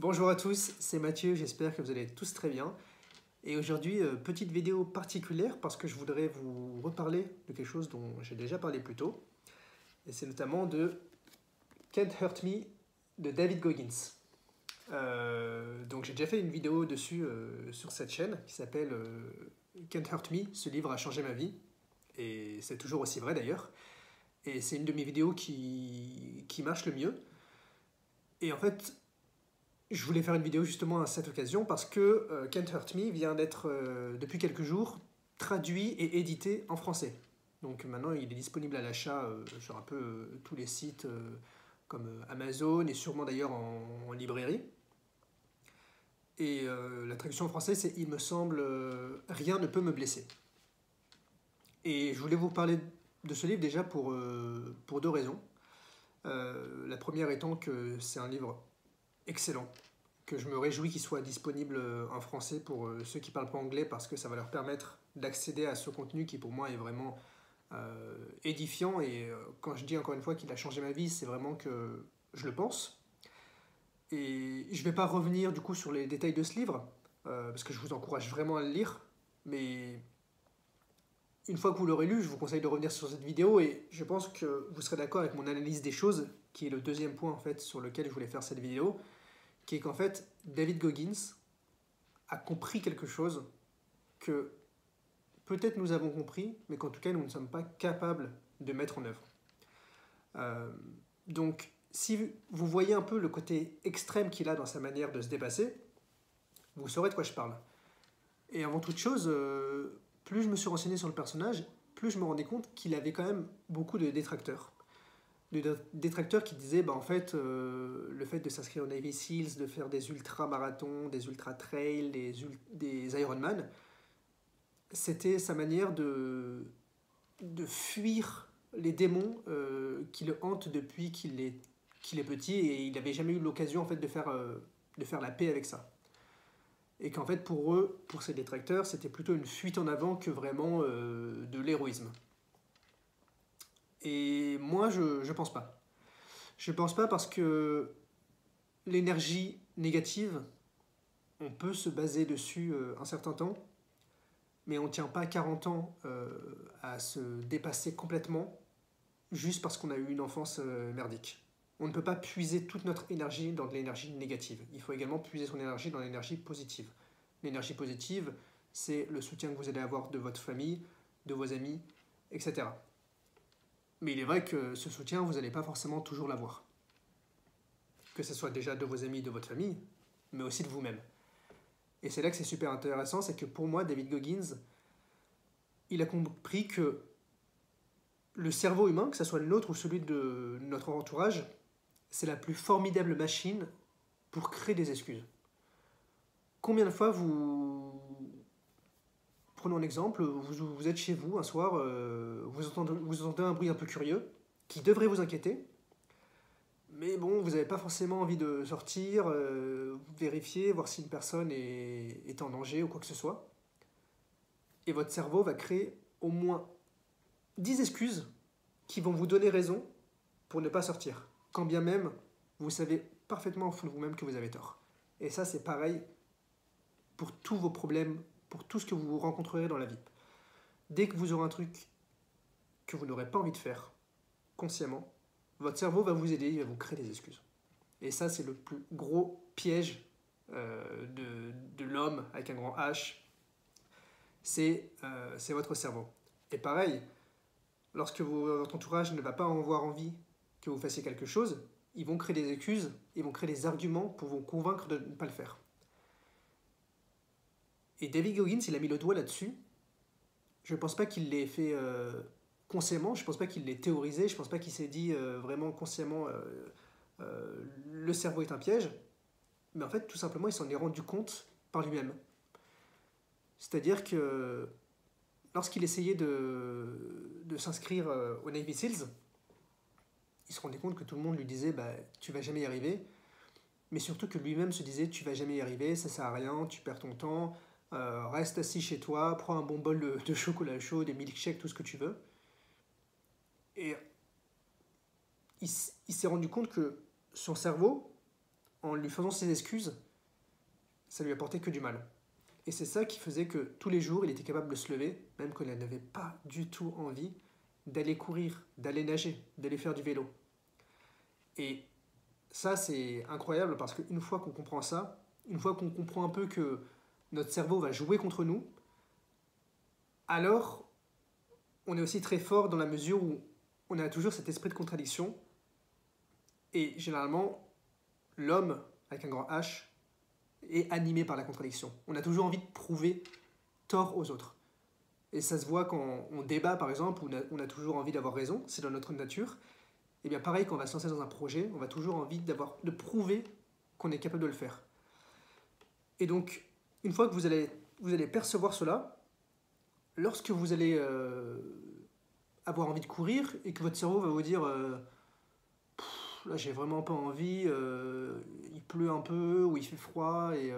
Bonjour à tous, c'est Mathieu, j'espère que vous allez tous très bien. Et aujourd'hui, petite vidéo particulière parce que je voudrais vous reparler de quelque chose dont j'ai déjà parlé plus tôt. Et c'est notamment de Can't Hurt Me de David Goggins. Donc j'ai déjà fait une vidéo dessus sur cette chaîne qui s'appelle Can't Hurt Me, ce livre a changé ma vie. Et c'est toujours aussi vrai d'ailleurs. Et c'est une de mes vidéos qui marche le mieux. Et en fait, je voulais faire une vidéo justement à cette occasion parce que Can't Hurt Me vient d'être, depuis quelques jours, traduit et édité en français. Donc maintenant, il est disponible à l'achat sur un peu tous les sites comme Amazon et sûrement d'ailleurs en librairie. Et la traduction en français, c'est Il me semble, rien ne peut me blesser. Et je voulais vous parler de ce livre déjà pour deux raisons. La première étant que c'est un livre excellent, que je me réjouis qu'il soit disponible en français pour ceux qui ne parlent pas anglais parce que ça va leur permettre d'accéder à ce contenu qui pour moi est vraiment édifiant et quand je dis encore une fois qu'il a changé ma vie, c'est vraiment que je le pense. Et je ne vais pas revenir du coup sur les détails de ce livre parce que je vous encourage vraiment à le lire, mais une fois que vous l'aurez lu, je vous conseille de revenir sur cette vidéo et je pense que vous serez d'accord avec mon analyse des choses, qui est le deuxième point en fait sur lequel je voulais faire cette vidéo, qui est qu'en fait David Goggins a compris quelque chose que peut-être nous avons compris, mais qu'en tout cas nous ne sommes pas capables de mettre en œuvre. Donc si vous voyez un peu le côté extrême qu'il a dans sa manière de se dépasser, vous saurez de quoi je parle. Et avant toute chose, plus je me suis renseigné sur le personnage, plus je me rendais compte qu'il avait quand même beaucoup de détracteurs. De détracteurs qui disaient, en fait, le fait de s'inscrire au Navy Seals, de faire des ultra-marathons, des ultra-trails, des Ironman, c'était sa manière de fuir les démons qui le hantent depuis qu'il est petit et il n'avait jamais eu l'occasion en fait, de faire la paix avec ça. Et qu'en fait, pour eux, pour ces détracteurs, c'était plutôt une fuite en avant que vraiment de l'héroïsme. Et moi, je pense pas. Je pense pas parce que l'énergie négative, on peut se baser dessus un certain temps, mais on ne tient pas 40 ans à se dépasser complètement juste parce qu'on a eu une enfance merdique. On ne peut pas puiser toute notre énergie dans de l'énergie négative. Il faut également puiser son énergie dans l'énergie positive. L'énergie positive, c'est le soutien que vous allez avoir de votre famille, de vos amis, etc. Mais il est vrai que ce soutien, vous n'allez pas forcément toujours l'avoir. Que ce soit déjà de vos amis, de votre famille, mais aussi de vous-même. Et c'est là que c'est super intéressant, c'est que pour moi, David Goggins, il a compris que le cerveau humain, que ce soit le nôtre ou celui de notre entourage, c'est la plus formidable machine pour créer des excuses. Combien de fois prenons un exemple, vous êtes chez vous un soir, vous entendez un bruit un peu curieux qui devrait vous inquiéter, mais bon, vous n'avez pas forcément envie de sortir, vérifier, voir si une personne est en danger ou quoi que ce soit. Et votre cerveau va créer au moins 10 excuses qui vont vous donner raison pour ne pas sortir. Quand bien même, vous savez parfaitement au fond de vous-même que vous avez tort. Et ça, c'est pareil pour tous vos problèmes, pour tout ce que vous rencontrerez dans la vie. Dès que vous aurez un truc que vous n'aurez pas envie de faire, consciemment, votre cerveau va vous aider, il va vous créer des excuses. Et ça, c'est le plus gros piège de l'homme avec un grand H. C'est votre cerveau. Et pareil, lorsque votre entourage ne va pas avoir envie que vous fassiez quelque chose, ils vont créer des excuses, ils vont créer des arguments pour vous convaincre de ne pas le faire. Et David Goggins, il a mis le doigt là-dessus. Je ne pense pas qu'il l'ait fait consciemment, je ne pense pas qu'il l'ait théorisé, je ne pense pas qu'il s'est dit vraiment consciemment le cerveau est un piège. Mais en fait, tout simplement, il s'en est rendu compte par lui-même. C'est-à-dire que lorsqu'il essayait de s'inscrire au Navy Seals, il se rendait compte que tout le monde lui disait tu vas jamais y arriver, mais surtout que lui-même se disait tu vas jamais y arriver, ça sert à rien, tu perds ton temps, reste assis chez toi, prends un bon bol de chocolat chaud, des milkshakes, tout ce que tu veux. Et il s'est rendu compte que son cerveau, en lui faisant ses excuses, ça lui apportait que du mal. Et c'est ça qui faisait que tous les jours, il était capable de se lever, même quand il n'avait pas du tout envie, d'aller courir, d'aller nager, d'aller faire du vélo. Et ça, c'est incroyable parce qu'une fois qu'on comprend ça, une fois qu'on comprend un peu que notre cerveau va jouer contre nous, alors on est aussi très fort dans la mesure où on a toujours cet esprit de contradiction. Et généralement, l'homme, avec un grand H, est animé par la contradiction. On a toujours envie de prouver tort aux autres. Et ça se voit quand on débat, par exemple, où on a toujours envie d'avoir raison, c'est dans notre nature. Et bien pareil, quand on va se lancer dans un projet, on va toujours envie de prouver qu'on est capable de le faire. Et donc, une fois que vous allez percevoir cela, lorsque vous allez avoir envie de courir et que votre cerveau va vous dire là j'ai vraiment pas envie, il pleut un peu ou il fait froid et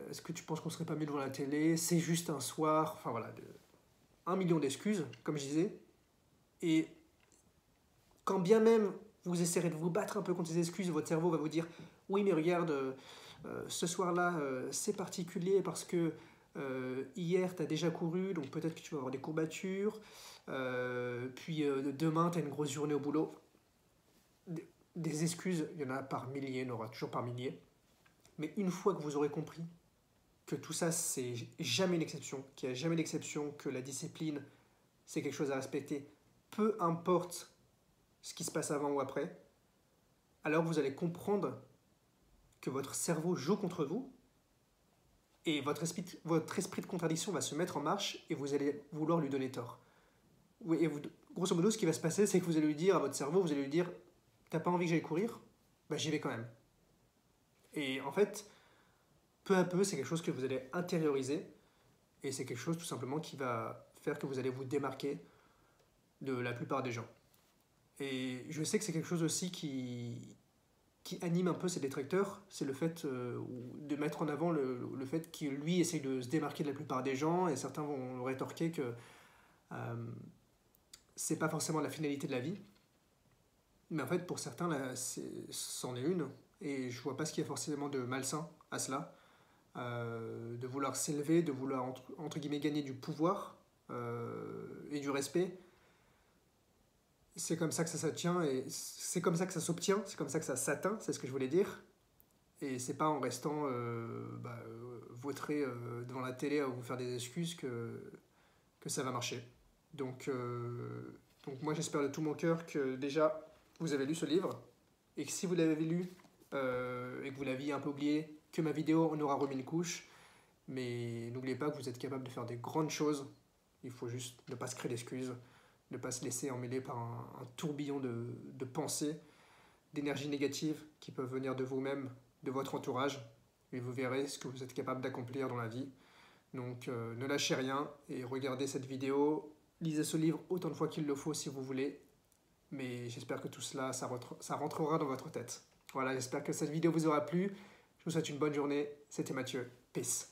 est-ce que tu penses qu'on serait pas mieux devant la télé, c'est juste un soir, enfin voilà, 1 million d'excuses, comme je disais. Et quand bien même vous essaierez de vous battre un peu contre ces excuses, votre cerveau va vous dire oui mais regarde, ce soir-là c'est particulier parce que hier tu as déjà couru, donc peut-être que tu vas avoir des courbatures, puis demain tu as une grosse journée au boulot. Des excuses, il y en a par milliers, il y en aura toujours par milliers. Mais une fois que vous aurez compris que tout ça, c'est jamais une exception, qu'il n'y a jamais d'exception, que la discipline, c'est quelque chose à respecter, peu importe ce qui se passe avant ou après, alors vous allez comprendre que votre cerveau joue contre vous et votre esprit de contradiction va se mettre en marche et vous allez vouloir lui donner tort. Et grosso modo, ce qui va se passer, c'est que vous allez lui dire à votre cerveau, vous allez lui dire t'as pas envie que j'aille courir? Bah j'y vais quand même. Et en fait, peu à peu, c'est quelque chose que vous allez intérioriser et c'est quelque chose tout simplement qui va faire que vous allez vous démarquer de la plupart des gens. Et je sais que c'est quelque chose aussi qui anime un peu ses détracteurs, c'est le fait de mettre en avant le fait qu'il lui essaye de se démarquer de la plupart des gens et certains vont rétorquer que c'est pas forcément la finalité de la vie. Mais en fait, pour certains, c'en est une. Et je vois pas ce qu'il y a forcément de malsain à cela. De vouloir s'élever, de vouloir, entre guillemets, gagner du pouvoir et du respect. C'est comme ça que ça tient, et c'est comme ça que ça s'obtient, c'est comme ça que ça s'atteint, c'est ce que je voulais dire. Et c'est pas en restant vautré devant la télé à vous faire des excuses que ça va marcher. Donc moi, j'espère de tout mon cœur que déjà, vous avez lu ce livre, et que si vous l'avez lu et que vous l'aviez un peu oublié, que ma vidéo en aura remis une couche. Mais n'oubliez pas que vous êtes capable de faire des grandes choses. Il faut juste ne pas se créer d'excuses, ne pas se laisser emmêler par un tourbillon de pensées, d'énergie négative qui peuvent venir de vous-même, de votre entourage. Et vous verrez ce que vous êtes capable d'accomplir dans la vie. Donc ne lâchez rien et regardez cette vidéo. Lisez ce livre autant de fois qu'il le faut si vous voulez. Mais j'espère que tout cela, ça rentrera dans votre tête. Voilà, j'espère que cette vidéo vous aura plu. Je vous souhaite une bonne journée. C'était Mathieu. Peace.